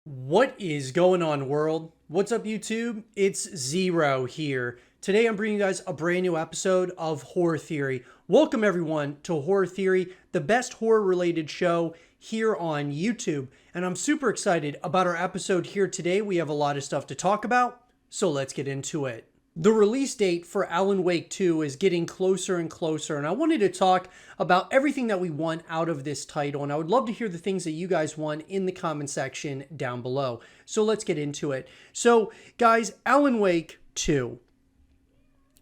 What is going on, world? What's up, YouTube? It's Zero here. Today I'm bringing you guys a brand new episode of Horror Theory. Welcome everyone to Horror Theory, the best horror related show here on YouTube. And I'm super excited about our episode here today. We have a lot of stuff to talk about, so let's get into it. The release date for Alan Wake 2 is getting closer and closer, and I wanted to talk about everything that we want out of this title, and I would love to hear the things that you guys want in the comment section down below. So let's get into it. So, guys, Alan Wake 2.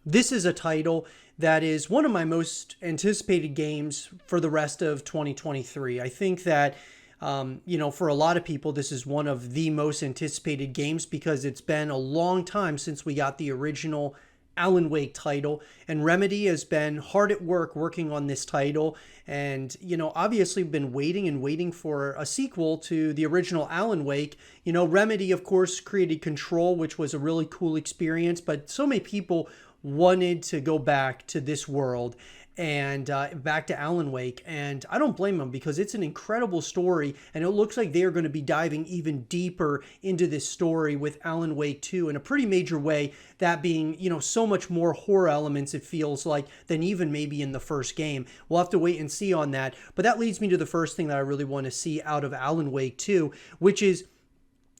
This is a title that is one of my most anticipated games for the rest of 2023. I think that for a lot of people, this is one of the most anticipated games because it's been a long time since we got the original Alan Wake title, and Remedy has been hard at work working on this title, and obviously been waiting for a sequel to the original Alan Wake. Remedy, of course, created Control, which was a really cool experience, but so many people wanted to go back to this world and back to Alan Wake, and I don't blame them because it's an incredible story, and it looks like they are going to be diving even deeper into this story with Alan Wake 2 in a pretty major way, that being, so much more horror elements, it feels like, than even maybe in the first game. We'll have to wait and see on that, but that leads me to the first thing that I really want to see out of Alan Wake 2, which is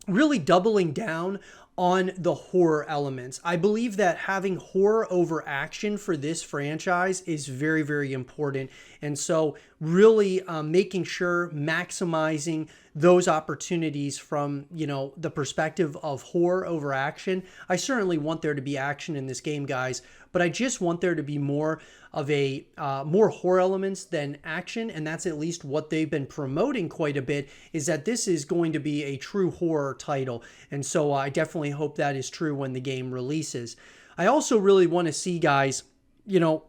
really doubling down on the horror elements. I believe that having horror over action for this franchise is very, very important. And so really making sure, maximizing those opportunities from, the perspective of horror over action. I certainly want there to be action in this game, guys, but I just want there to be more of a more horror elements than action, and that's at least what they've been promoting quite a bit, is that this is going to be a true horror title. And so I definitely hope that is true when the game releases. I also really want to see, guys,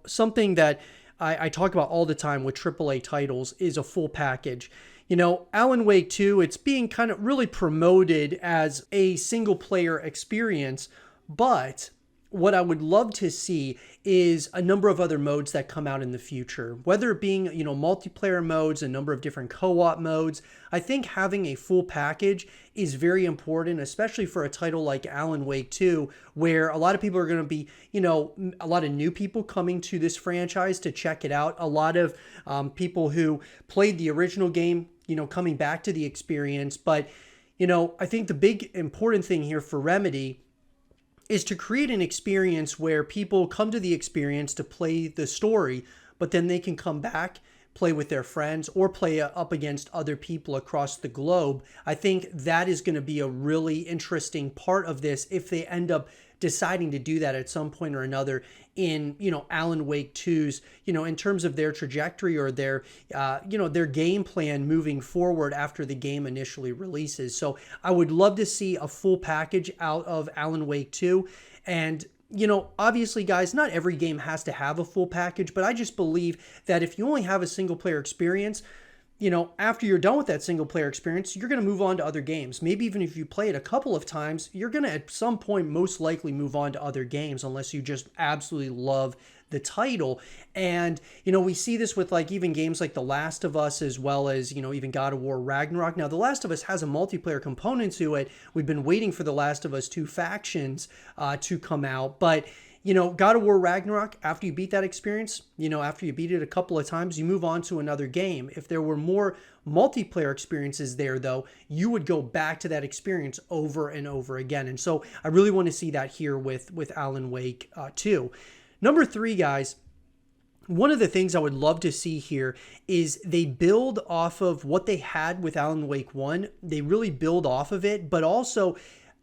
something that I talk about all the time with AAA titles is a full package. Alan Wake 2, it's being kind of really promoted as a single player experience, but what I would love to see is a number of other modes that come out in the future, whether it being, multiplayer modes, a number of different co-op modes. I think having a full package is very important, especially for a title like Alan Wake 2, where a lot of people are going to be, a lot of new people coming to this franchise to check it out. A lot of people who played the original game, coming back to the experience. But, I think the big important thing here for Remedy is to create an experience where people come to the experience to play the story, but then they can come back, play with their friends, or play up against other people across the globe. I think that is going to be a really interesting part of this if they end up deciding to do that at some point or another in, Alan Wake 2's, in terms of their trajectory or their, their game plan moving forward after the game initially releases. So I would love to see a full package out of Alan Wake 2. And obviously, guys, not every game has to have a full package, but I just believe that if you only have a single player experience, after you're done with that single player experience, you're going to move on to other games. Maybe even if you play it a couple of times, you're going to at some point most likely move on to other games unless you just absolutely love the title. And, we see this with like even games like The Last of Us, as well as, even God of War Ragnarok. Now, The Last of Us has a multiplayer component to it. We've been waiting for The Last of Us 2 factions to come out, but God of War Ragnarok, after you beat that experience, after you beat it a couple of times, you move on to another game. If there were more multiplayer experiences there, though, you would go back to that experience over and over again. And so I really want to see that here with Alan Wake 2. Number 3, guys, one of the things I would love to see here is they build off of what they had with Alan Wake 1. They really build off of it, but also,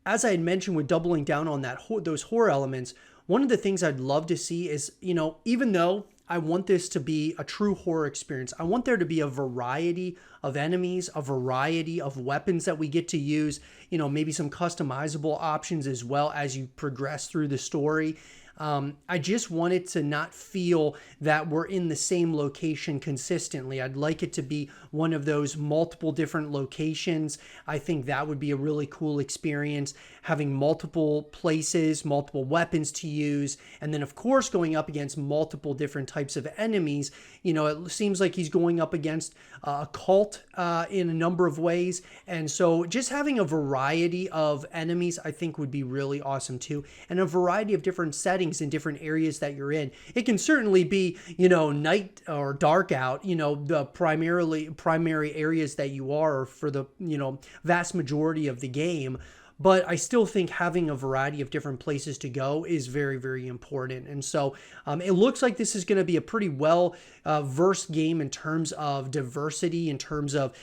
as I had mentioned, with doubling down on those horror elements, one of the things I'd love to see is, even though I want this to be a true horror experience, I want there to be a variety of enemies, a variety of weapons that we get to use, maybe some customizable options as well as you progress through the story. I just want it to not feel that we're in the same location consistently. I'd like it to be one of those multiple different locations. I think that would be a really cool experience, having multiple places, multiple weapons to use, and then of course going up against multiple different types of enemies. You know, it seems like he's going up against a cult in a number of ways, and so just having a variety of enemies I think would be really awesome too, and a variety of different settings in different areas that you're in. It can certainly be, you know, night or dark out, you know, the primary areas that you are for the, you know, vast majority of the game. But I still think having a variety of different places to go is very, very important. And so it looks like this is going to be a pretty well versed game in terms of diversity, in terms of,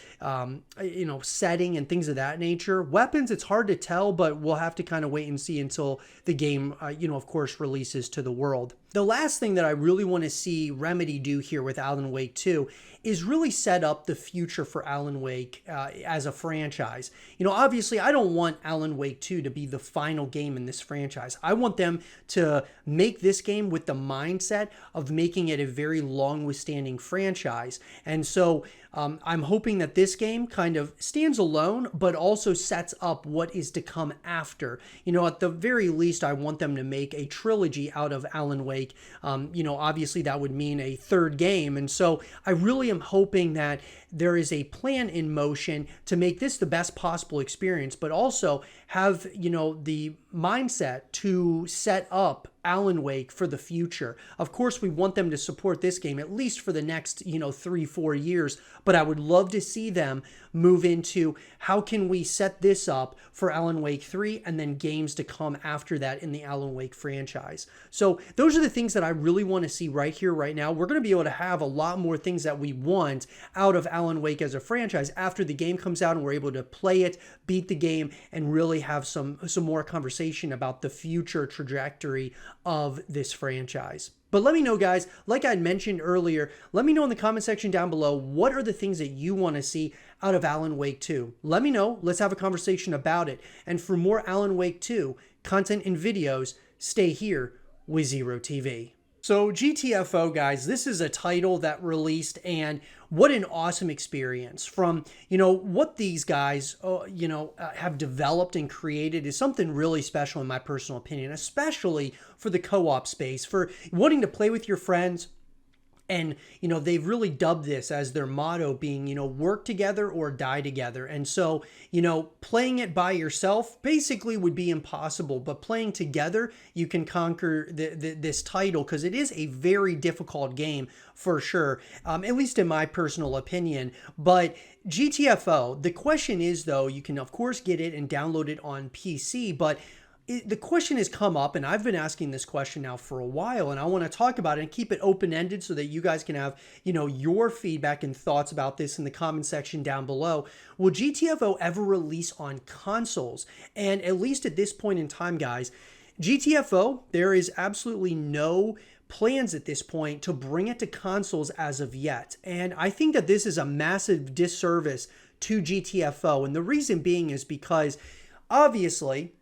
you know, setting and things of that nature. Weapons, it's hard to tell, but we'll have to kind of wait and see until the game, you know, of course, releases to the world. The last thing that I really want to see Remedy do here with Alan Wake 2 is really set up the future for Alan Wake as a franchise. You know, obviously, I don't want Alan Wake 2 to be the final game in this franchise. I want them to make this game with the mindset of making it a very long-withstanding franchise. And so I'm hoping that this game kind of stands alone, but also sets up what is to come after. You know, at the very least, I want them to make a trilogy out of Alan Wake. You know, obviously that would mean a third game. And so I really am hoping that there is a plan in motion to make this the best possible experience, but also have, you know, the mindset to set up Alan Wake for the future. Of course, we want them to support this game at least for the next, you know, 3-4 years, but I would love to see them move into how can we set this up for Alan Wake 3 and then games to come after that in the Alan Wake franchise. So those are the things that I really want to see right here, right now. We're going to be able to have a lot more things that we want out of Alan Wake as a franchise after the game comes out and we're able to play it, beat the game, and really have some more conversation about the future trajectory of this franchise. But let me know, guys, like I had mentioned earlier, let me know in the comment section down below, what are the things that you want to see out of Alan Wake 2? Let me know. Let's have a conversation about it. And for more Alan Wake 2 content and videos, stay here with zrotv. So GTFO, guys, this is a title that released, and what an awesome experience. From, you know, what these guys, you know, have developed and created is something really special in my personal opinion, especially for the co-op space, for wanting to play with your friends. And, you know, they've really dubbed this as their motto being, you know, work together or die together. And so, you know, playing it by yourself basically would be impossible, but playing together, you can conquer this title, because it is a very difficult game for sure, at least in my personal opinion. But GTFO, the question is, though, you can, of course, get it and download it on PC, but the question has come up, and I've been asking this question now for a while, and I want to talk about it and keep it open-ended so that you guys can have, you know, your feedback and thoughts about this in the comment section down below. Will GTFO ever release on consoles? And at least at this point in time, guys, GTFO, there is absolutely no plans at this point to bring it to consoles as of yet. And I think that this is a massive disservice to GTFO. And the reason being is because, obviously,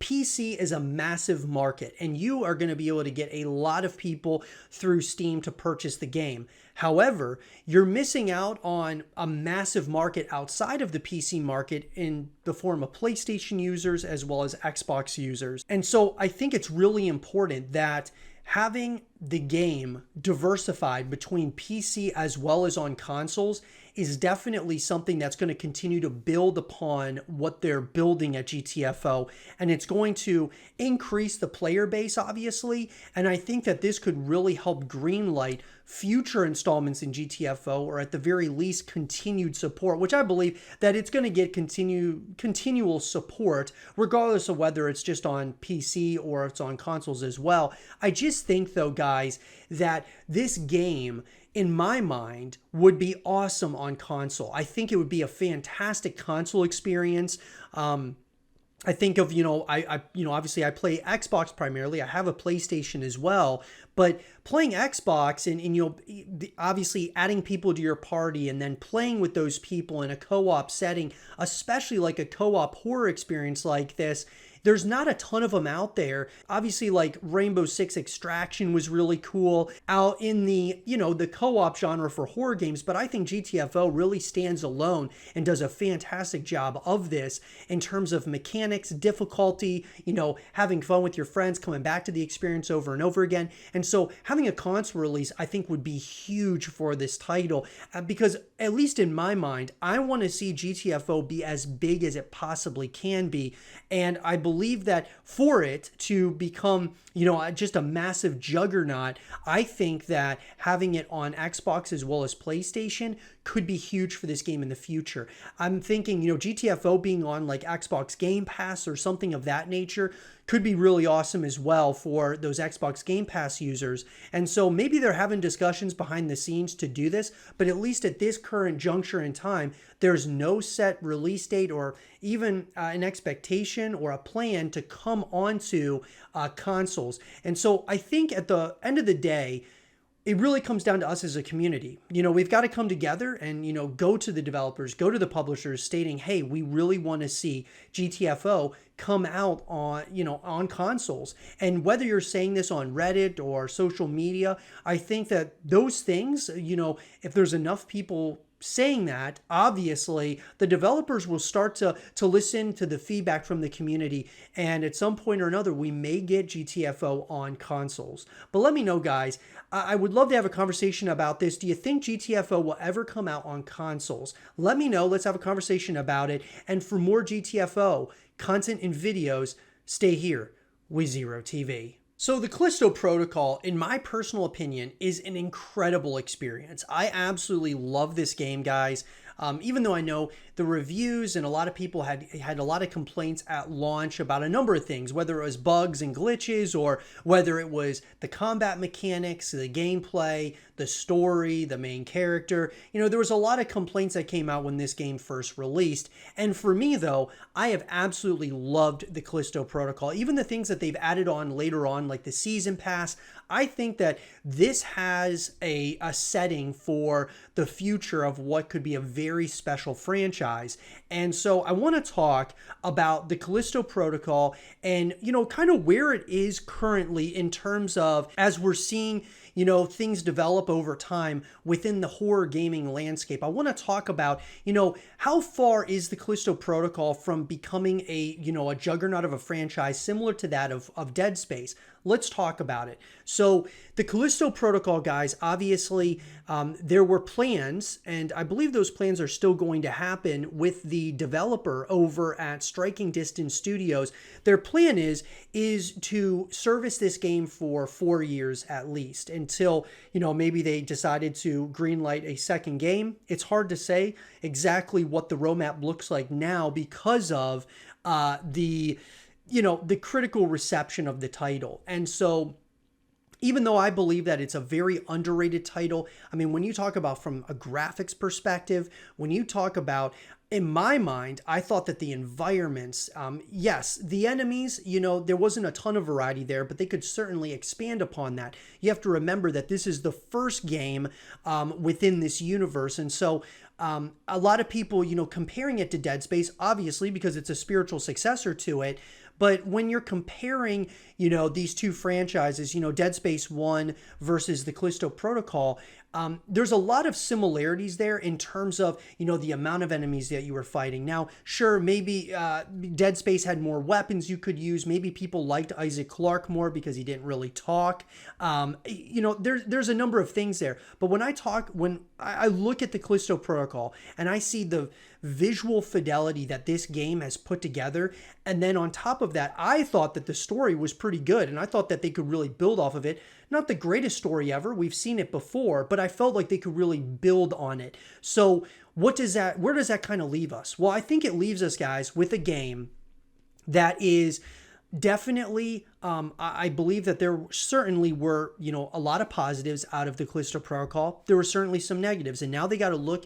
PC is a massive market, and you are going to be able to get a lot of people through Steam to purchase the game. However, you're missing out on a massive market outside of the PC market in the form of PlayStation users as well as Xbox users. And so I think it's really important that having the game diversified between PC as well as on consoles is definitely something that's going to continue to build upon what they're building at GTFO, and it's going to increase the player base, obviously, and I think that this could really help greenlight future installments in GTFO, or at the very least continued support, which I believe that it's going to get continual support regardless of whether it's just on PC or it's on consoles as well. I just think, though, guys, that this game, in my mind, would be awesome on console. I think it would be a fantastic console experience. I think of, you know, I obviously I play Xbox primarily. I have a PlayStation as well, But playing Xbox and obviously adding people to your party and then playing with those people in a co-op setting, especially like a co-op horror experience like this, there's not a ton of them out there. Obviously, like Rainbow Six Extraction was really cool out in the, the co-op genre for horror games, but I think GTFO really stands alone and does a fantastic job of this in terms of mechanics, difficulty, having fun with your friends, coming back to the experience over and over again. And so having a console release, I think, would be huge for this title because, at least in my mind, I want to see GTFO be as big as it possibly can be. And I believe that for it to become, just a massive juggernaut, I think that having it on Xbox as well as PlayStation could be huge for this game in the future. I'm thinking, GTFO being on like Xbox Game Pass or something of that nature could be really awesome as well for those Xbox Game Pass users. And so maybe they're having discussions behind the scenes to do this, but at least at this current juncture in time, there's no set release date or even an expectation or a plan to come onto consoles. And so I think at the end of the day, it really comes down to us as a community. We've got to come together and, go to the developers, go to the publishers stating, hey, we really want to see GTFO come out on consoles. And whether you're saying this on Reddit or social media, I think that those things, if there's enough people saying that, obviously the developers will start to listen to the feedback from the community, and at some point or another we may get GTFO on consoles. But let me know, guys. I would love to have a conversation about this. Do you think GTFO will ever come out on consoles? Let me know. Let's have a conversation about it. And for more GTFO content and videos, stay here with zrotv. So the Callisto Protocol, in my personal opinion, is an incredible experience. I absolutely love this game, guys. Even though I know the reviews and a lot of people had a lot of complaints at launch about a number of things, whether it was bugs and glitches or whether it was the combat mechanics, the gameplay, the story, the main character. There was a lot of complaints that came out when this game first released. And for me, though, I have absolutely loved the Callisto Protocol. Even the things that they've added on later on, like the Season Pass, I think that this has a setting for the future of what could be a very special franchise. And so I want to talk about the Callisto Protocol and, kind of where it is currently in terms of, as we're seeing, things develop over time within the horror gaming landscape. I want to talk about, how far is the Callisto Protocol from becoming a juggernaut of a franchise similar to that of Dead Space. Let's talk about it. So the Callisto Protocol, guys, obviously there were plans, and I believe those plans are still going to happen with the developer over at Striking Distance Studios. Their plan is to service this game for 4 years at least until, maybe they decided to greenlight a second game. It's hard to say exactly what the roadmap looks like now because of the critical reception of the title. And so even though I believe that it's a very underrated title, I mean, when you talk about from a graphics perspective, when you talk about, in my mind, I thought that the environments, yes, the enemies, there wasn't a ton of variety there, but they could certainly expand upon that. You have to remember that this is the first game within this universe. And so a lot of people, comparing it to Dead Space, obviously, because it's a spiritual successor to it. But when you're comparing, these two franchises, Dead Space 1 versus the Callisto Protocol, there's a lot of similarities there in terms of, the amount of enemies that you were fighting. Now, sure, maybe Dead Space had more weapons you could use. Maybe people liked Isaac Clarke more because he didn't really talk. There's a number of things there. But when I look at the Callisto Protocol and I see the visual fidelity that this game has put together, and then on top of that, I thought that the story was pretty good, and I thought that they could really build off of it. Not the greatest story ever, we've seen it before, but I felt like they could really build on it. So where does that kind of leave us? Well, I think it leaves us, guys, with a game that is definitely, I believe that there certainly were, a lot of positives out of the Callisto Protocol. There were certainly some negatives, and now they got to look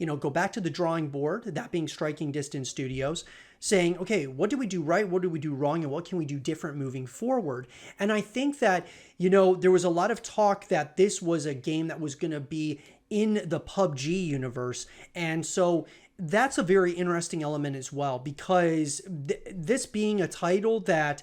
go back to the drawing board, that being Striking Distance Studios, saying, okay, what did we do right? What did we do wrong? And what can we do different moving forward? And I think that, there was a lot of talk that this was a game that was going to be in the PUBG universe. And so that's a very interesting element as well, because this being a title that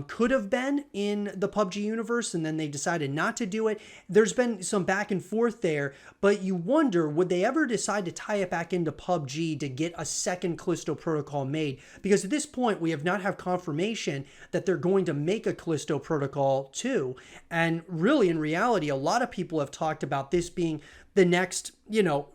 could have been in the PUBG universe, and then they decided not to do it. There's been some back and forth there, but you wonder, would they ever decide to tie it back into PUBG to get a second Callisto Protocol made? Because at this point, we have not have confirmation that they're going to make a Callisto Protocol 2. And really, in reality, a lot of people have talked about this being the next,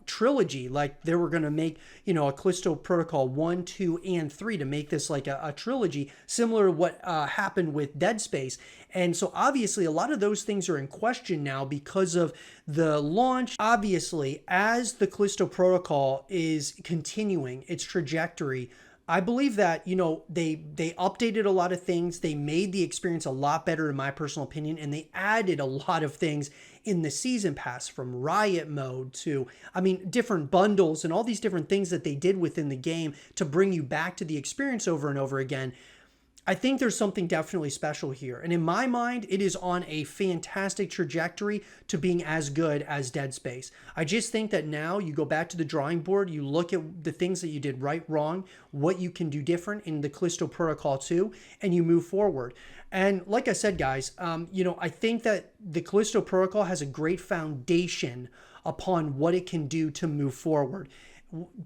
trilogy. Like they were going to make, a Callisto Protocol 1, 2, and 3 to make this like a trilogy, similar to what happened with Dead Space. And so obviously a lot of those things are in question now because of the launch. Obviously, as the Callisto Protocol is continuing its trajectory, I believe that, they updated a lot of things. They made the experience a lot better, in my personal opinion, and they added a lot of things in the season pass, from riot mode to, different bundles and all these different things that they did within the game to bring you back to the experience over and over again. I think there's something definitely special here. And in my mind, it is on a fantastic trajectory to being as good as Dead Space. I just think that now you go back to the drawing board, you look at the things that you did right, wrong, what you can do different in the Callisto Protocol 2, and you move forward. And like I said, guys, I think that the Callisto Protocol has a great foundation upon what it can do to move forward.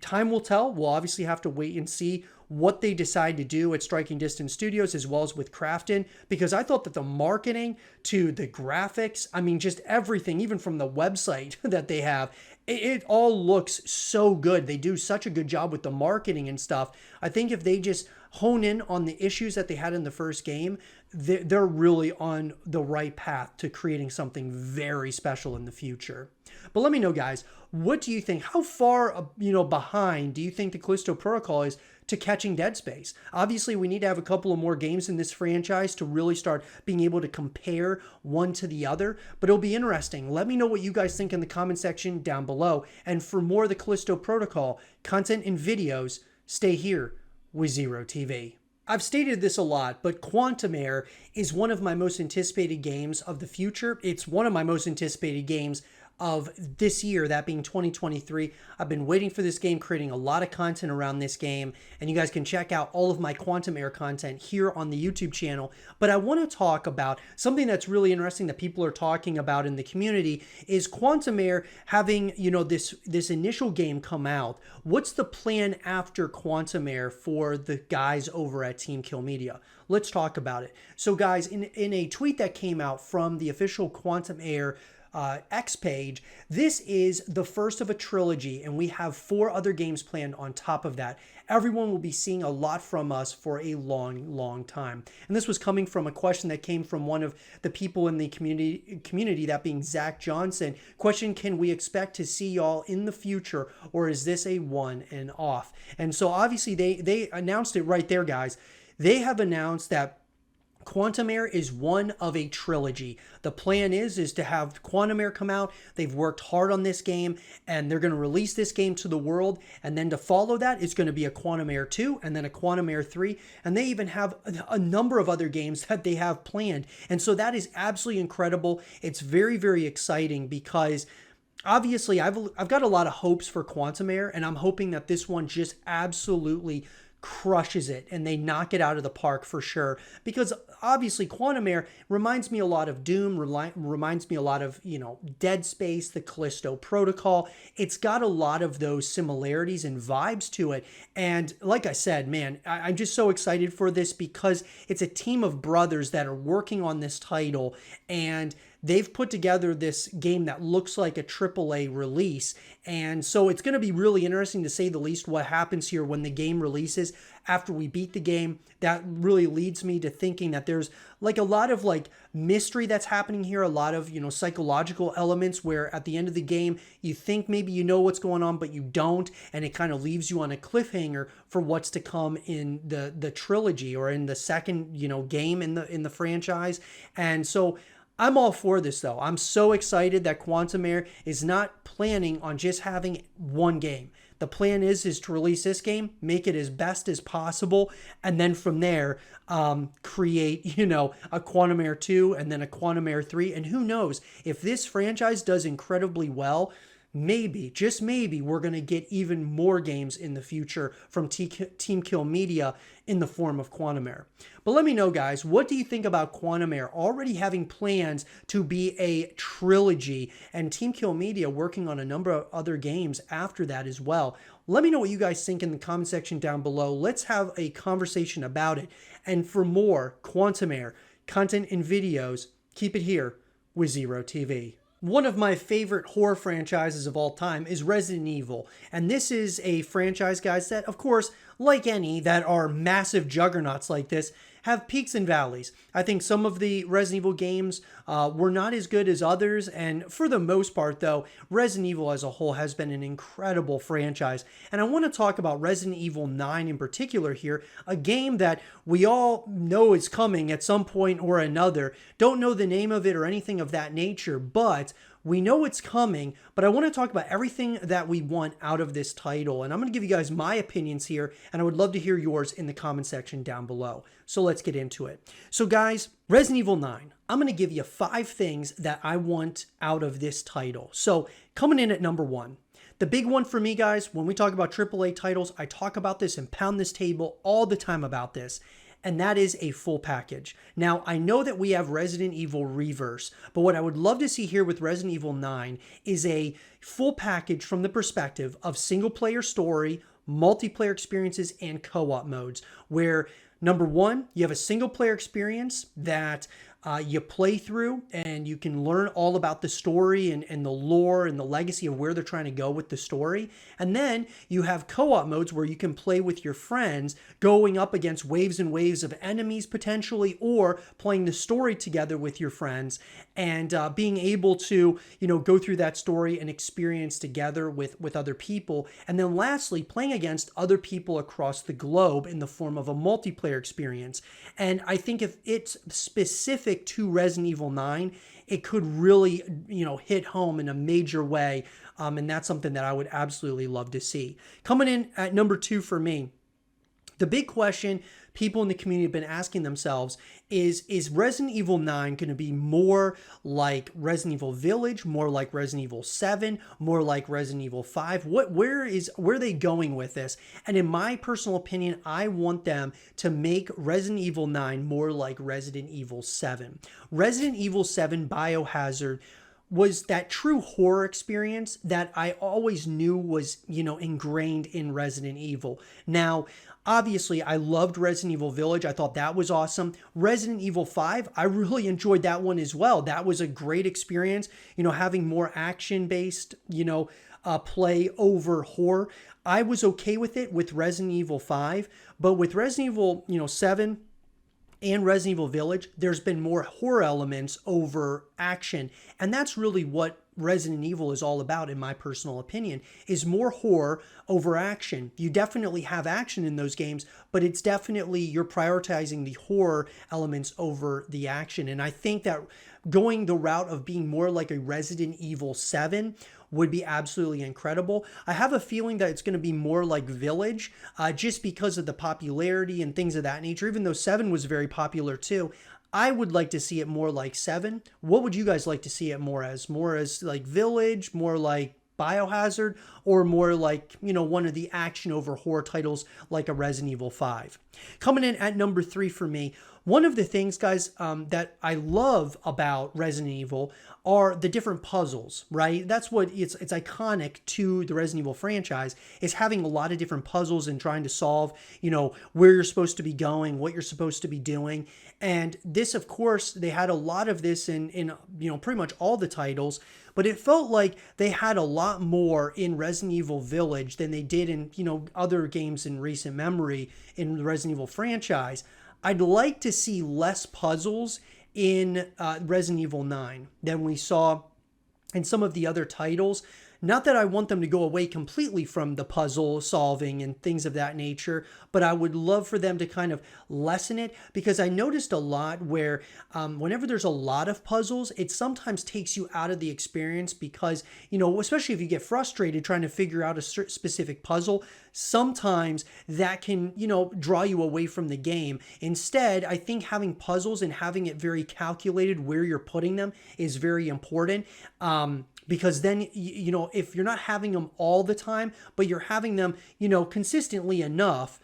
Time will tell. We'll obviously have to wait and see what they decide to do at Striking Distance Studios, as well as with Crafton, because I thought that the marketing to the graphics, just everything, even from the website that they have, it all looks so good. They do such a good job with the marketing and stuff. I think if they just hone in on the issues that they had in the first game, they're really on the right path to creating something very special in the future. But let me know, guys, what do you think? How far, behind do you think the Callisto Protocol is to catching Dead Space? Obviously, we need to have a couple of more games in this franchise to really start being able to compare one to the other, but it'll be interesting. Let me know what you guys think in the comment section down below. And for more of the Callisto Protocol content and videos, stay here with zrotv. I've stated this a lot, but quantumerror is one of my most anticipated games of the future. It's one of my most anticipated games of this year, that being 2023. I've been waiting for this game, creating a lot of content around this game, and you guys can check out all of my quantumerror content here on the YouTube channel. But I want to talk about something that's really interesting that people are talking about in the community is quantumerror having, this initial game come out. What's the plan after quantumerror for the guys over at Team Kill Media? Let's talk about it. So guys, in a tweet that came out from the official quantumerror X page, this is the first of a trilogy, and we have 4 other games planned on top of that. Everyone will be seeing a lot from us for a long time. And this was coming from a question that came from one of the people in the community, that being Zach Johnson. Question: can we expect to see y'all in the future, or is this a one and off? And so obviously they announced it right there, guys. They have announced that quantumerror is one of a trilogy. The plan is to have quantumerror come out. They've worked hard on this game, and they're going to release this game to the world. And then to follow that, it's going to be a quantumerror 2 and then a quantumerror 3. And they even have a number of other games that they have planned. And so that is absolutely incredible. It's very, very exciting because obviously I've got a lot of hopes for quantumerror, and I'm hoping that this one just absolutely crushes it and they knock it out of the park for sure, because obviously quantumerror reminds me a lot of Doom, reminds me a lot of, Dead Space, the Callisto Protocol. It's got a lot of those similarities and vibes to it. And like I said, man, I'm just so excited for this because it's a team of brothers that are working on this title, and they've put together this game that looks like a AAA release. And so it's going to be really interesting, to say the least, what happens here when the game releases after we beat the game. That really leads me to thinking that there's like a lot of mystery that's happening here, a lot of, psychological elements where at the end of the game, you think maybe you know what's going on, but you don't. And it kind of leaves you on a cliffhanger for what's to come in the trilogy, or in the second, game in the franchise. And so I'm all for this though. I'm so excited that quantumerror is not planning on just having one game. The plan is to release this game, make it as best as possible, and then from there, create, a quantumerror 2 and then a quantumerror 3. And who knows, if this franchise does incredibly well, maybe, just maybe, we're going to get even more games in the future from Team Kill Media in the form of quantumerror. But let me know, guys, what do you think about quantumerror already having plans to be a trilogy and Team Kill Media working on a number of other games after that as well? Let me know what you guys think in the comment section down below. Let's have a conversation about it. And for more quantumerror content and videos, keep it here with zrotv. One of my favorite horror franchises of all time is Resident Evil. And this is a franchise, guys, that, of course, like any that are massive juggernauts like this, have peaks and valleys. I think some of the Resident Evil games were not as good as others. And for the most part, though, Resident Evil as a whole has been an incredible franchise. And I want to talk about Resident Evil 9 in particular here, a game that we all know is coming at some point or another. Don't know the name of it or anything of that nature, but we know it's coming, but I want to talk about everything that we want out of this title. And I'm going to give you guys my opinions here, and I would love to hear yours in the comment section down below. So let's get into it. So guys, Resident Evil 9, I'm going to give you 5 things that I want out of this title. So coming in at number 1. The big one for me, guys, when we talk about AAA titles, I talk about this and pound this table all the time about this, and that is a full package. Now, I know that we have Resident Evil Reverse, but what I would love to see here with Resident Evil 9 is a full package from the perspective of single-player story, multiplayer experiences, and co-op modes, where number 1, you have a single-player experience that you play through and you can learn all about the story and the lore and the legacy of where they're trying to go with the story. And then you have co-op modes where you can play with your friends, going up against waves and waves of enemies potentially, or playing the story together with your friends and being able to, go through that story and experience together with other people. And then lastly, playing against other people across the globe in the form of a multiplayer experience. And I think if it's specific to Resident Evil 9, it could really, hit home in a major way. And that's something that I would absolutely love to see. Coming in at number 2 for me, the big question people in the community have been asking themselves is Resident Evil 9 going to be more like Resident Evil Village, more like Resident Evil 7, more like Resident Evil 5? Where are they going with this? And in my personal opinion, I want them to make Resident Evil 9 more like Resident Evil 7. Resident Evil 7 Biohazard was that true horror experience that I always knew was, ingrained in Resident Evil. Now, obviously, I loved Resident Evil Village. I thought that was awesome. Resident Evil 5, I really enjoyed that one as well. That was a great experience, having more action-based, play over horror. I was okay with it with Resident Evil 5, but with Resident Evil, 7, and Resident Evil Village, there's been more horror elements over action. And that's really what Resident Evil is all about, in my personal opinion, is more horror over action. You definitely have action in those games, but it's definitely you're prioritizing the horror elements over the action. And I think that going the route of being more like a Resident Evil 7 would be absolutely incredible. I have a feeling that it's going to be more like Village, just because of the popularity and things of that nature. Even though 7 was very popular too, I would like to see it more like 7. What would you guys like to see it more as? More as like Village, more like Biohazard, or more like, one of the action over horror titles like a Resident Evil 5? Coming in at number 3 for me, one of the things, guys, that I love about Resident Evil are the different puzzles, right? That's what it's iconic to the Resident Evil franchise, is having a lot of different puzzles and trying to solve, where you're supposed to be going, what you're supposed to be doing. And this, of course, they had a lot of this in pretty much all the titles, but it felt like they had a lot more in Resident Evil Village than they did in, other games in recent memory in the Resident Evil franchise. I'd like to see less puzzles in Resident Evil 9 than we saw in some of the other titles. Not that I want them to go away completely from the puzzle solving and things of that nature, but I would love for them to kind of lessen it, because I noticed a lot where whenever there's a lot of puzzles, it sometimes takes you out of the experience because, especially if you get frustrated trying to figure out a specific puzzle, sometimes that can, draw you away from the game. Instead, I think having puzzles and having it very calculated where you're putting them is very important. Because then, if you're not having them all the time, but you're having them, consistently enough,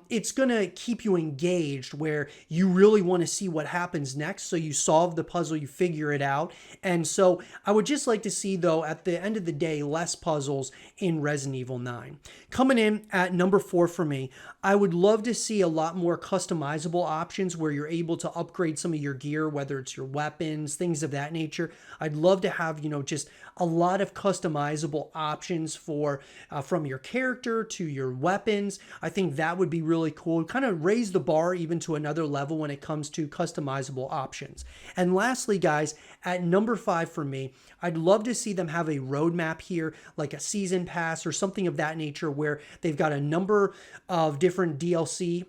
it's going to keep you engaged where you really want to see what happens next. So you solve the puzzle, you figure it out. And so I would just like to see, though, at the end of the day, less puzzles in Resident Evil 9. Coming in at number 4 for me, I would love to see a lot more customizable options where you're able to upgrade some of your gear, whether it's your weapons, things of that nature. I'd love to have, just a lot of customizable options for from your character to your weapons. I think that would be really cool. Kind of raise the bar even to another level when it comes to customizable options. And lastly, guys, at number 5 for me, I'd love to see them have a roadmap here, like a season pass or something of that nature, where they've got a number of different DLC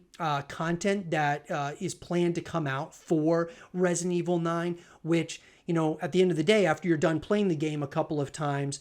content that is planned to come out for Resident Evil 9, which, at the end of the day, after you're done playing the game a couple of times,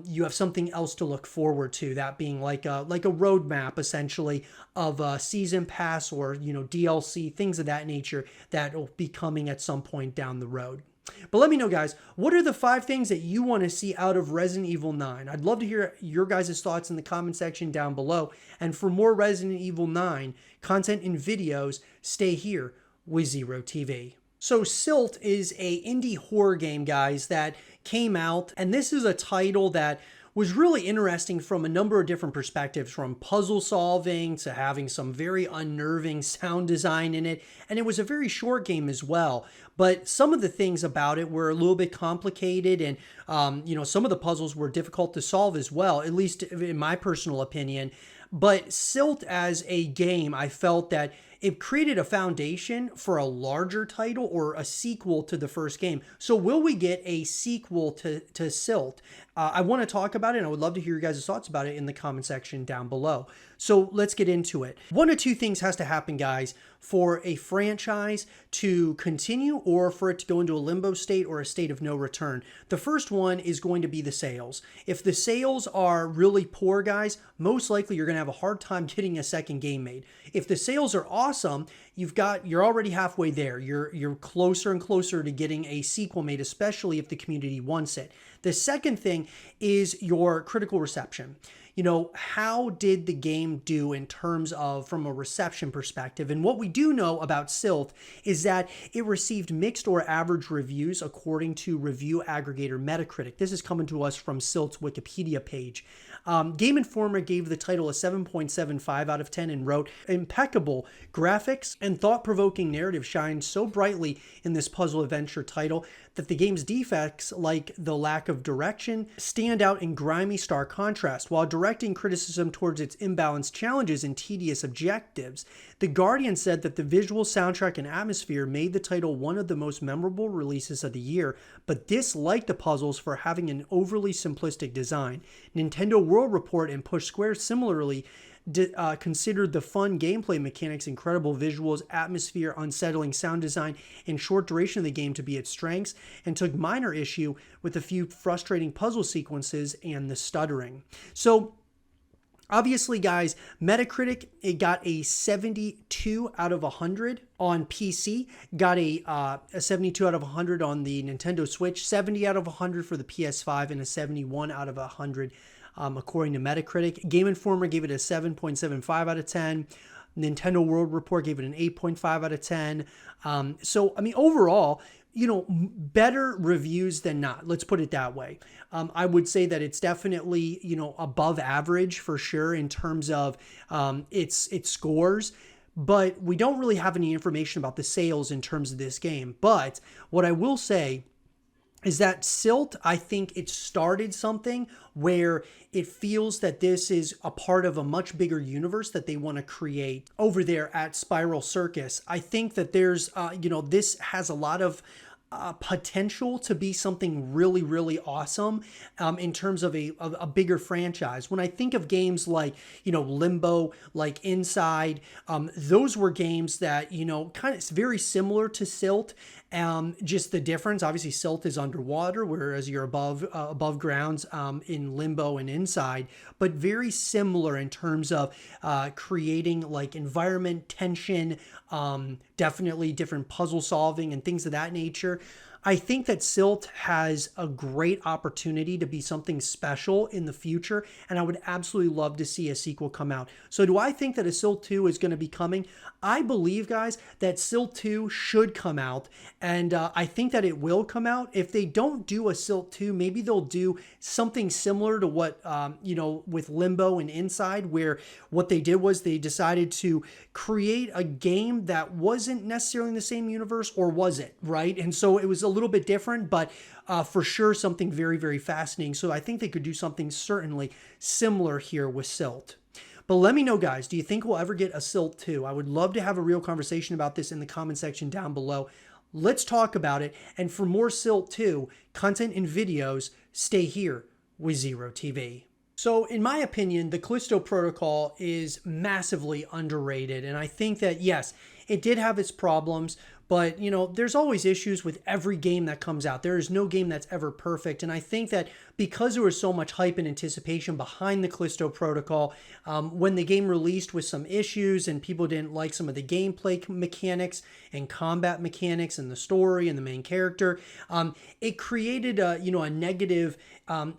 you have something else to look forward to, that being like a roadmap, essentially, of a season pass or, DLC, things of that nature that will be coming at some point down the road. But let me know, guys, what are the 5 things that you want to see out of Resident Evil 9? I'd love to hear your guys' thoughts in the comment section down below. And for more Resident Evil 9 content and videos, stay here with zrotv. So Silt is a indie horror game, guys, that came out, and this is a title that was really interesting from a number of different perspectives, from puzzle solving to having some very unnerving sound design in it. And it was a very short game as well. But some of the things about it were a little bit complicated, and some of the puzzles were difficult to solve as well, at least in my personal opinion. But Silt as a game, I felt that it created a foundation for a larger title or a sequel to the first game. So will we get a sequel to Silt? I want to talk about it, and I would love to hear your guys' thoughts about it in the comment section down below. So let's get into it. One of two things has to happen, guys, for a franchise to continue or for it to go into a limbo state or a state of no return. The first one is going to be the sales. If the sales are really poor, guys, most likely you're going to have a hard time getting a second game made. If the sales are awesome, you're already halfway there. You're closer and closer to getting a sequel made, especially if the community wants it. The second thing is your critical reception. How did the game do in terms of from a reception perspective? And what we do know about Silt is that it received mixed or average reviews according to review aggregator Metacritic. This is coming to us from Silt's Wikipedia page. Game Informer gave the title a 7.75 out of 10 and wrote, "Impeccable graphics and thought-provoking narrative shine so brightly in this puzzle adventure title that the game's defects, like the lack of direction, stand out in grimy stark contrast, while directing criticism towards its imbalanced challenges and tedious objectives. The Guardian said that the visual, soundtrack, and atmosphere made the title one of the most memorable releases of the year, but disliked the puzzles for having an overly simplistic design. Nintendo World Report and Push Square similarly considered the fun gameplay mechanics, incredible visuals, atmosphere, unsettling sound design, and short duration of the game to be its strengths, and took minor issue with a few frustrating puzzle sequences and the stuttering." So obviously, guys, Metacritic, it got a 72 out of 100 on PC, got a 72 out of 100 on the Nintendo Switch, 70 out of 100 for the PS5, and a 71 out of 100 according to Metacritic. Game Informer gave it a 7.75 out of 10. Nintendo World Report gave it an 8.5 out of 10. So, I mean, overall, better reviews than not. Let's put it that way. I would say that it's definitely, above average for sure in terms of its scores. But we don't really have any information about the sales in terms of this game. But what I will say is that Silt, I think it started something where it feels that this is a part of a much bigger universe that they want to create over there at Spiral Circus. I think that there's, this has a lot of potential to be something really, really awesome in terms of a bigger franchise. When I think of games like, Limbo, like Inside, those were games that, kind of very similar to Silt. Just the difference, obviously Silt is underwater, whereas you're above grounds in Limbo and Inside, but very similar in terms of creating like environment, tension, definitely different puzzle solving and things of that nature. I think that Silt has a great opportunity to be something special in the future, and I would absolutely love to see a sequel come out. So do I think that a Silt 2 is going to be coming? I believe, guys, that Silt 2 should come out, and I think that it will come out. If they don't do a Silt 2, maybe they'll do something similar to what, with Limbo and Inside, where what they did was they decided to create a game that wasn't necessarily in the same universe, or was it, right? And so it was a little bit different, but for sure something very, very fascinating. So I think they could do something certainly similar here with Silt. But let me know, guys, do you think we'll ever get a Silt 2? I would love to have a real conversation about this in the comment section down below. Let's talk about it. And for more Silt 2 content and videos, stay here with zrotv. So in my opinion, the Callisto Protocol is massively underrated. And I think that, yes, it did have its problems, but, there's always issues with every game that comes out. There is no game that's ever perfect. And I think that because there was so much hype and anticipation behind the Callisto Protocol, when the game released with some issues and people didn't like some of the gameplay mechanics and combat mechanics and the story and the main character, it created a negative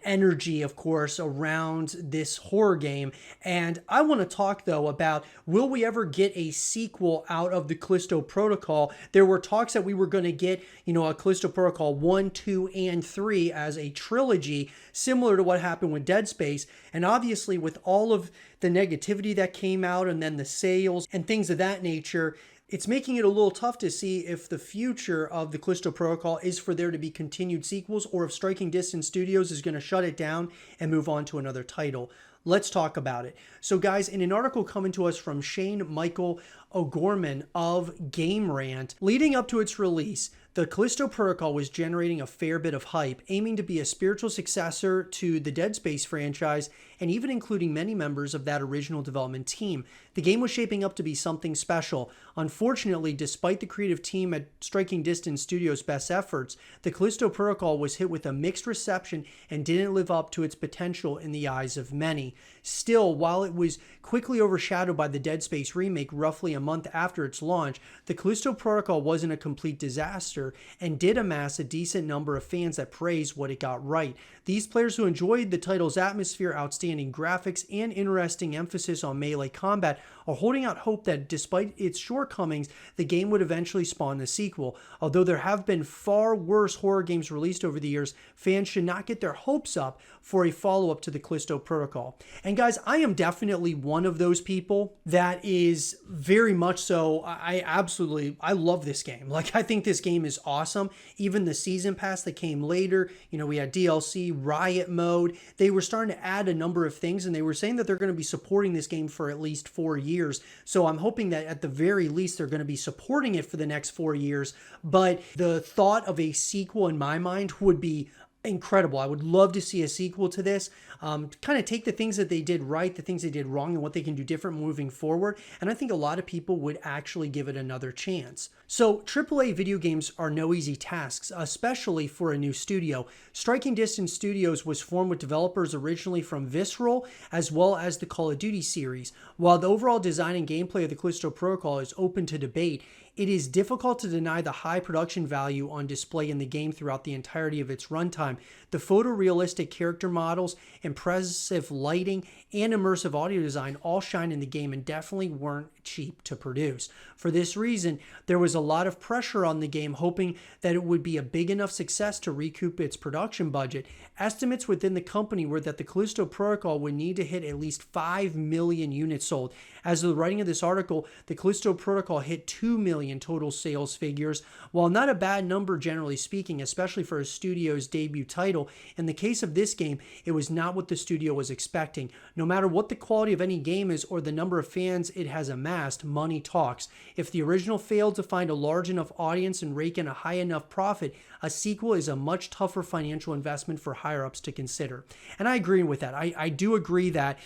energy, of course, around this horror game. And I want to talk, though, about will we ever get a sequel out of the Callisto Protocol? There were talks that we were going to get, a Callisto Protocol 1, 2, and 3 as a trilogy, similar to what happened with Dead Space. And obviously, with all of the negativity that came out and then the sales and things of that nature, it's making it a little tough to see if the future of the Callisto Protocol is for there to be continued sequels, or if Striking Distance Studios is going to shut it down and move on to another title. Let's talk about it. So guys, in an article coming to us from Shane Michael O'Gorman of Game Rant, leading up to its release, the Callisto Protocol was generating a fair bit of hype, aiming to be a spiritual successor to the Dead Space franchise, and even including many members of that original development team. The game was shaping up to be something special. Unfortunately, despite the creative team at Striking Distance Studios' best efforts, the Callisto Protocol was hit with a mixed reception and didn't live up to its potential in the eyes of many. Still, while it was quickly overshadowed by the Dead Space remake roughly a month after its launch, the Callisto Protocol wasn't a complete disaster and did amass a decent number of fans that praised what it got right. These players who enjoyed the title's atmosphere, outstanding graphics, and interesting emphasis on melee combat are holding out hope that despite its shortcomings, the game would eventually spawn the sequel. Although there have been far worse horror games released over the years, fans should not get their hopes up for a follow-up to the Callisto Protocol. And guys, I am definitely one of those people that is very much so, I love this game. Like, I think this game is awesome. Even the season pass that came later, we had DLC, riot mode. They were starting to add a number of things, and they were saying that they're going to be supporting this game for at least 4 years. So I'm hoping that at the very least they're going to be supporting it for the next 4 years. But the thought of a sequel in my mind would be incredible. I would love to see a sequel to this, kind of take the things that they did right, the things they did wrong, and what they can do different moving forward. And I think a lot of people would actually give it another chance. So AAA video games are no easy tasks, especially for a new studio. Striking Distance Studios was formed with developers originally from Visceral, as well as the Call of Duty series. While the overall design and gameplay of the Callisto Protocol is open to debate, it is difficult to deny the high production value on display in the game throughout the entirety of its runtime. The photorealistic character models, impressive lighting, and immersive audio design all shine in the game and definitely weren't cheap to produce. For this reason, there was a lot of pressure on the game, hoping that it would be a big enough success to recoup its production budget. Estimates within the company were that the Callisto Protocol would need to hit at least 5 million units sold. As of the writing of this article, the Callisto Protocol hit 2 million total sales figures. While not a bad number generally speaking, especially for a studio's debut title. In the case of this game, it was not what the studio was expecting. No matter what the quality of any game is or the number of fans it has amassed, money talks. If the original failed to find a large enough audience and rake in a high enough profit, a sequel is a much tougher financial investment for higher-ups to consider. And I agree with that. I do agree that,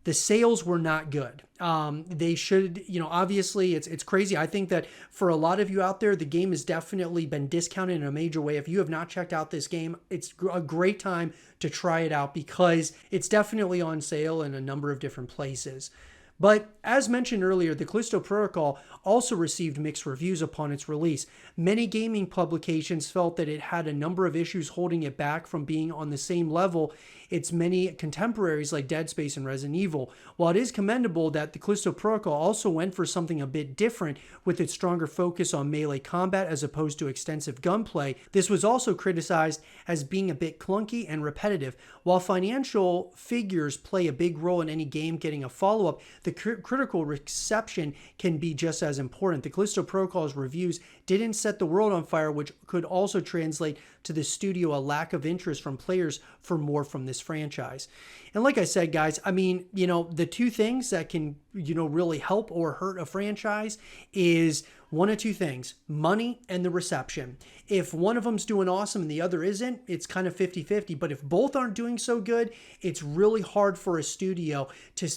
the sales were not good. They should, obviously it's crazy. I think that for a lot of you out there, the game has definitely been discounted in a major way. If you have not checked out this game, it's a great time to try it out because it's definitely on sale in a number of different places. But as mentioned earlier, the Callisto Protocol also received mixed reviews upon its release. Many gaming publications felt that it had a number of issues holding it back from being on the same level its many contemporaries like Dead Space and Resident Evil. While it is commendable that the Callisto Protocol also went for something a bit different with its stronger focus on melee combat as opposed to extensive gunplay, this was also criticized as being a bit clunky and repetitive. While financial figures play a big role in any game getting a follow-up, the critical reception can be just as important. The Callisto Protocol's reviews didn't set the world on fire, which could also translate to the studio a lack of interest from players for more from this franchise. And like I said, guys, I mean, the two things that can, really help or hurt a franchise is one of two things: money and the reception. If one of them's doing awesome and the other isn't, it's kind of 50-50. But if both aren't doing so good, it's really hard for a studio to,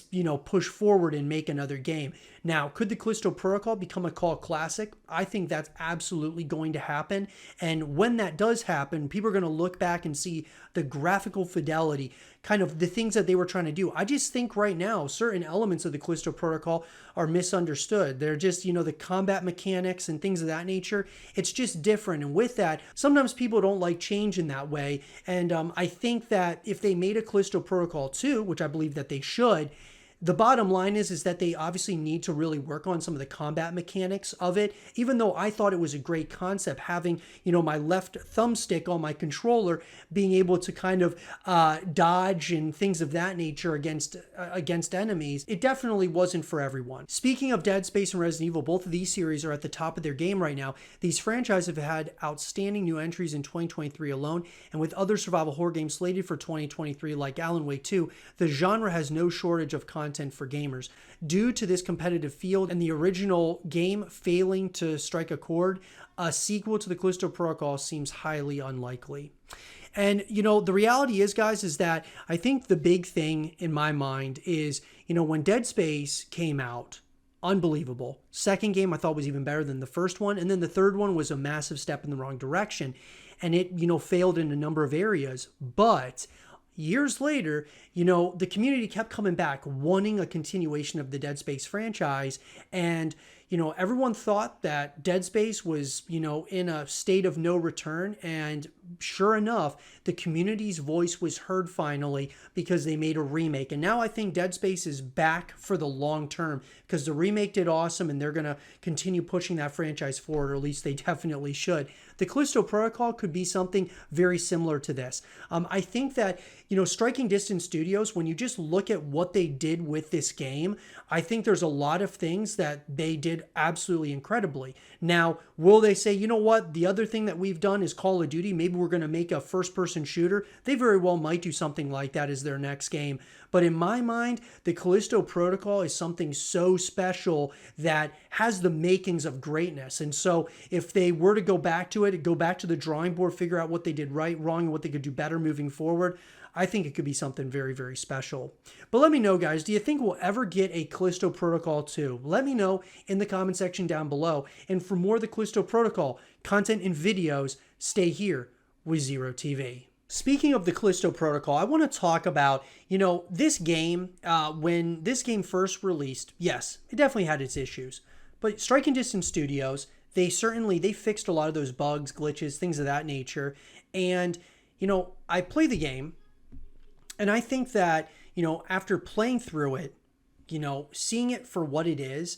push forward and make another game. Now, could the Callisto Protocol become a cult classic? I think that's absolutely going to happen. And when that does happen, people are going to look back and see the graphical fidelity, kind of the things that they were trying to do. I just think right now, certain elements of the Callisto Protocol are misunderstood. They're just, the combat mechanics and things of that nature. It's just different. And with that, sometimes people don't like change in that way. And I think that if they made a Callisto Protocol 2, which I believe that they should, the bottom line is that they obviously need to really work on some of the combat mechanics of it. Even though I thought it was a great concept, having, my left thumbstick on my controller, being able to kind of dodge and things of that nature against enemies, it definitely wasn't for everyone. Speaking of Dead Space and Resident Evil, both of these series are at the top of their game right now. These franchises have had outstanding new entries in 2023 alone, and with other survival horror games slated for 2023 like Alan Wake 2, the genre has no shortage of content for gamers. Due to this competitive field and the original game failing to strike a chord, a sequel to the Callisto Protocol seems highly unlikely. And, the reality is, guys, is that I think the big thing in my mind is, when Dead Space came out, unbelievable. Second game I thought was even better than the first one. And then the third one was a massive step in the wrong direction. And it, failed in a number of areas. But years later, the community kept coming back, wanting a continuation of the Dead Space franchise. And, everyone thought that Dead Space was, in a state of no return. And sure enough, the community's voice was heard finally because they made a remake. And now I think Dead Space is back for the long term because the remake did awesome and they're going to continue pushing that franchise forward, or at least they definitely should. The Callisto Protocol could be something very similar to this. I think that, Striking Distance Studios, when you just look at what they did with this game, I think there's a lot of things that they did absolutely incredibly. Now, will they say, you know what, the other thing that we've done is Call of Duty, maybe we're going to make a first-person shooter? They very well might do something like that as their next game. But in my mind, the Callisto Protocol is something so special that has the makings of greatness. And so if they were to go back to it, go back to the drawing board, figure out what they did right, wrong, and what they could do better moving forward, I think it could be something very, very special. But let me know, guys, do you think we'll ever get a Callisto Protocol 2? Let me know in the comment section down below. And for more of the Callisto Protocol content and videos, stay here with zrotv. Speaking of the Callisto Protocol, I want to talk about, this game, when this game first released, yes, it definitely had its issues. But Striking Distance Studios, they fixed a lot of those bugs, glitches, things of that nature. And, I play the game, and I think that, after playing through it, seeing it for what it is,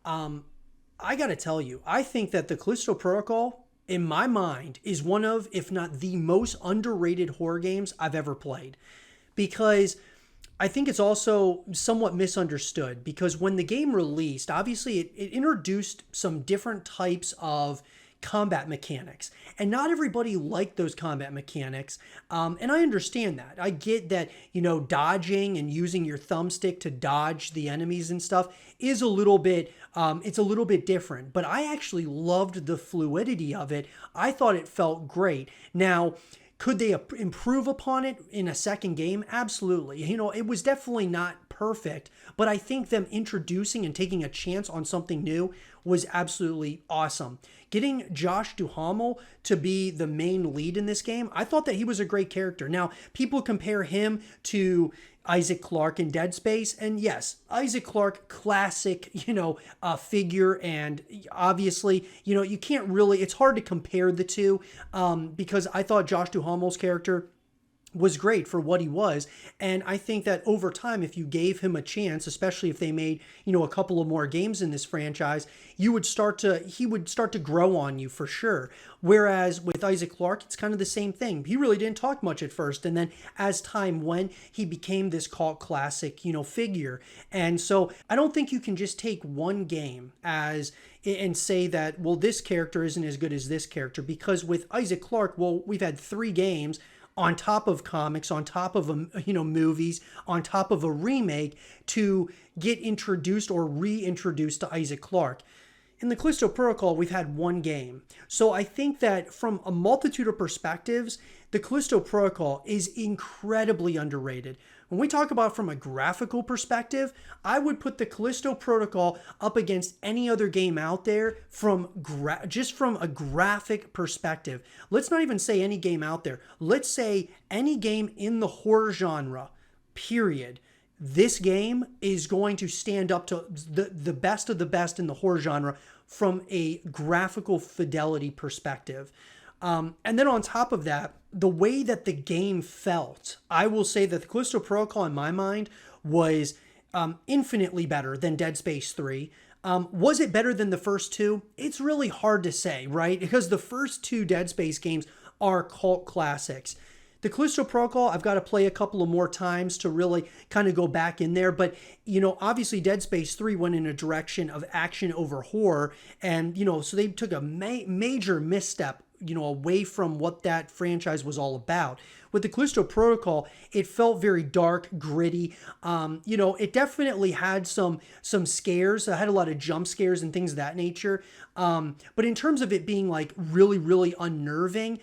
I got to tell you, I think that the Callisto Protocol, in my mind, is one of, if not the most underrated horror games I've ever played. Because I think it's also somewhat misunderstood. Because when the game released, obviously it introduced some different types of combat mechanics. And not everybody liked those combat mechanics. And I understand that. I get that, dodging and using your thumbstick to dodge the enemies and stuff is a little bit, it's a little bit different. But I actually loved the fluidity of it. I thought it felt great. Now, could they improve upon it in a second game? Absolutely. It was definitely not perfect, but I think them introducing and taking a chance on something new was absolutely awesome. Getting Josh Duhamel to be the main lead in this game, I thought that he was a great character. Now, people compare him to Isaac Clarke in Dead Space, and yes, Isaac Clarke, classic, figure, and obviously, you can't really, it's hard to compare the two, because I thought Josh Duhamel's character was great for what he was. And I think that over time, if you gave him a chance, especially if they made, a couple of more games in this franchise, he would start to grow on you for sure. Whereas with Isaac Clarke, it's kind of the same thing. He really didn't talk much at first. And then as time went, he became this cult classic, figure. And so I don't think you can just take one game and say that, well, this character isn't as good as this character, because with Isaac Clarke, well, we've had 3 games on top of comics, on top of movies, on top of a remake to get introduced or reintroduced to Isaac Clarke. In the Callisto Protocol, we've had 1 game. So I think that from a multitude of perspectives, the Callisto Protocol is incredibly underrated. When we talk about from a graphical perspective, I would put the Callisto Protocol up against any other game out there just from a graphic perspective. Let's not even say any game out there. Let's say any game in the horror genre, period. This game is going to stand up to the best of the best in the horror genre from a graphical fidelity perspective. And then on top of that, the way that the game felt, I will say that the Callisto Protocol in my mind was infinitely better than Dead Space 3. Was it better than the first 2? It's really hard to say, right? Because the first 2 Dead Space games are cult classics. The Callisto Protocol, I've got to play a couple of more times to really kind of go back in there. But, obviously Dead Space 3 went in a direction of action over horror. And, so they took a major misstep, away from what that franchise was all about. With the Callisto Protocol, it felt very dark, gritty. It definitely had some scares. It had a lot of jump scares and things of that nature. But in terms of it being like really, really unnerving,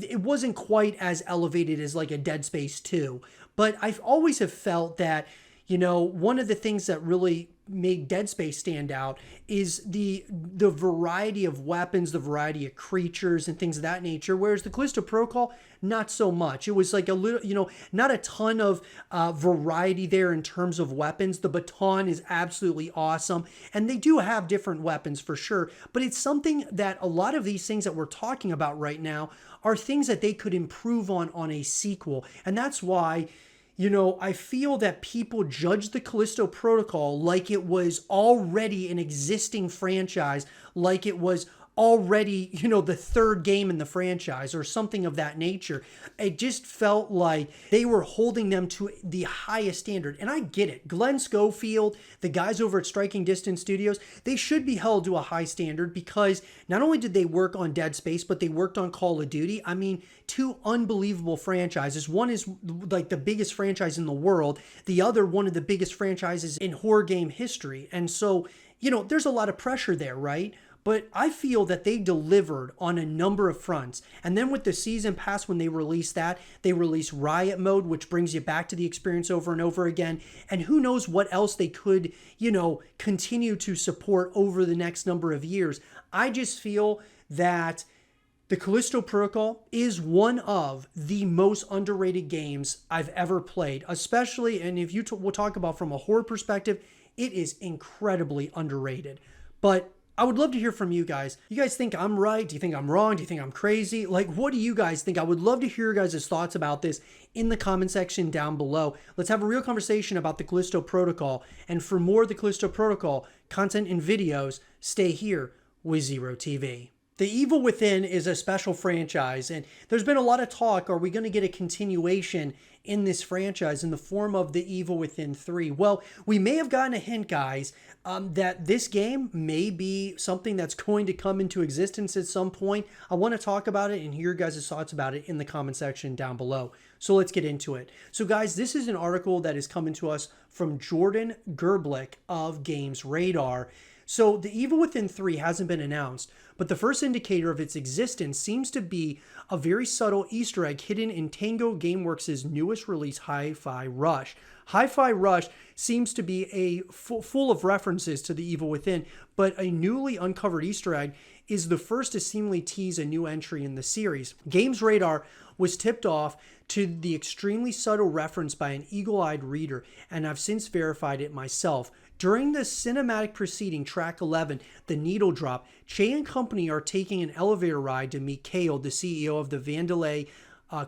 it wasn't quite as elevated as like a Dead Space 2. But I've always have felt that, one of the things that really made Dead Space stand out is the variety of weapons, the variety of creatures and things of that nature, whereas the Callisto Protocol, not so much. It was like a little, not a ton of variety there in terms of weapons. The baton is absolutely awesome, and they do have different weapons for sure, but it's something that a lot of these things that we're talking about right now are things that they could improve on a sequel, and that's why I feel that people judge the Callisto Protocol like it was already an existing franchise, like it was already, the 3rd game in the franchise or something of that nature. It just felt like they were holding them to the highest standard. And I get it. Glenn Schofield, the guys over at Striking Distance Studios, they should be held to a high standard because not only did they work on Dead Space, but they worked on Call of Duty. I mean, 2 unbelievable franchises. One is like the biggest franchise in the world. The other, one of the biggest franchises in horror game history. And so, there's a lot of pressure there, right? But I feel that they delivered on a number of fronts. And then with the season pass, when they released that, they released Riot Mode, which brings you back to the experience over and over again. And who knows what else they could, continue to support over the next number of years. I just feel that the Callisto Protocol is one of the most underrated games I've ever played, especially, and if we'll talk about from a horror perspective, it is incredibly underrated. But I would love to hear from you guys. You guys think I'm right? Do you think I'm wrong? Do you think I'm crazy? Like, what do you guys think? I would love to hear your guys' thoughts about this in the comment section down below. Let's have a real conversation about the Callisto Protocol. And for more of the Callisto Protocol content and videos, stay here with zrotv. The Evil Within is a special franchise, and there's been a lot of talk. Are we going to get a continuation in this franchise in the form of The Evil Within 3? Well, we may have gotten a hint, guys, that this game may be something that's going to come into existence at some point. I want to talk about it and hear your guys' thoughts about it in the comment section down below. So let's get into it. So guys, this is an article that is coming to us from Jordan Gerblick of Games Radar. So The Evil Within 3 hasn't been announced, but the first indicator of its existence seems to be a very subtle Easter egg hidden in Tango Gameworks' newest release, Hi-Fi Rush. Hi-Fi Rush seems to be full of references to The Evil Within, but a newly uncovered Easter egg is the first to seemingly tease a new entry in the series. Games Radar was tipped off to the extremely subtle reference by an eagle-eyed reader, and I've since verified it myself. During the cinematic preceding track 11, The Needle Drop, Che and company are taking an elevator ride to meet Kale, the CEO of the Vandelay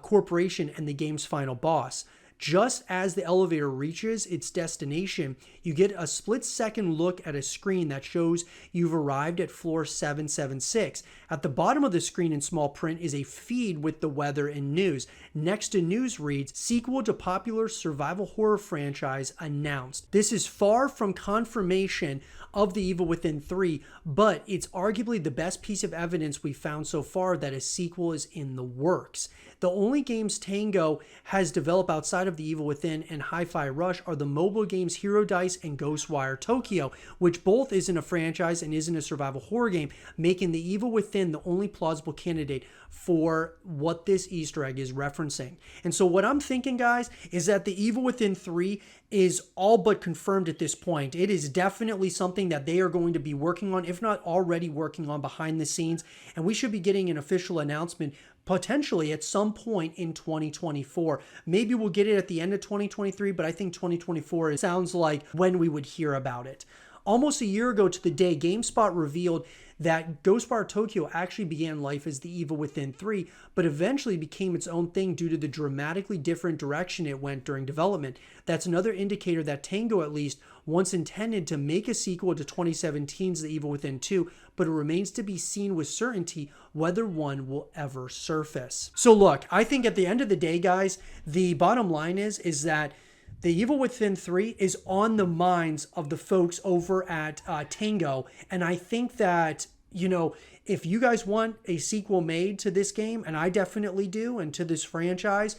Corporation and the game's final boss. Just as the elevator reaches its destination, you get a split-second look at a screen that shows you've arrived at floor 776. At the bottom of the screen in small print is a feed with the weather and news. Next to news reads, sequel to popular survival horror franchise announced. This is far from confirmation of The Evil Within 3, but it's arguably the best piece of evidence we've found so far that a sequel is in the works. The only games Tango has developed outside of The Evil Within and Hi-Fi Rush are the mobile games Hero Dice and Ghostwire Tokyo, which both isn't a franchise and isn't a survival horror game, making The Evil Within the only plausible candidate for what this Easter egg is referencing. And so what I'm thinking, guys, is that The Evil Within 3 is all but confirmed at this point. It is definitely something that they are going to be working on, if not already working on behind the scenes, and we should be getting an official announcement potentially at some point in 2024. Maybe we'll get it at the end of 2023, but I think 2024 sounds like when we would hear about it. Almost a year ago to the day, GameSpot revealed that Ghostwire Tokyo actually began life as The Evil Within 3, but eventually became its own thing due to the dramatically different direction it went during development. That's another indicator that Tango, at least, once intended to make a sequel to 2017's The Evil Within 2, but it remains to be seen with certainty whether one will ever surface. So look, I think at the end of the day, guys, the bottom line is that The Evil Within 3 is on the minds of the folks over at Tango, and I think that, you know, if you guys want a sequel made to this game, and I definitely do, and to this franchise,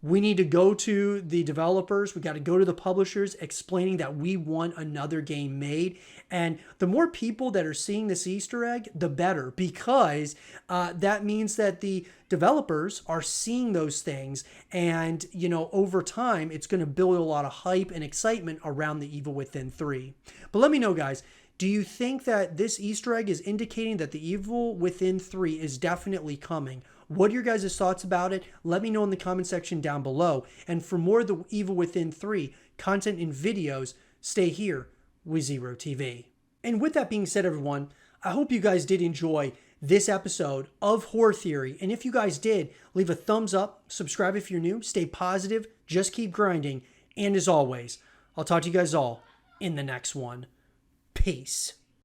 we need to go to the developers. We got to go to the publishers explaining that we want another game made. And the more people that are seeing this Easter egg, the better, because that means that the developers are seeing those things. And, you know, over time, it's going to build a lot of hype and excitement around The Evil Within 3. But let me know, guys. Do you think that this Easter egg is indicating that The Evil Within 3 is definitely coming? What are your guys' thoughts about it? Let me know in the comment section down below. And for more of The Evil Within 3 content and videos, stay here with zrotv. And with that being said, everyone, I hope you guys did enjoy this episode of Horror Theory. And if you guys did, leave a thumbs up, subscribe if you're new, stay positive, just keep grinding. And as always, I'll talk to you guys all in the next one. Peace.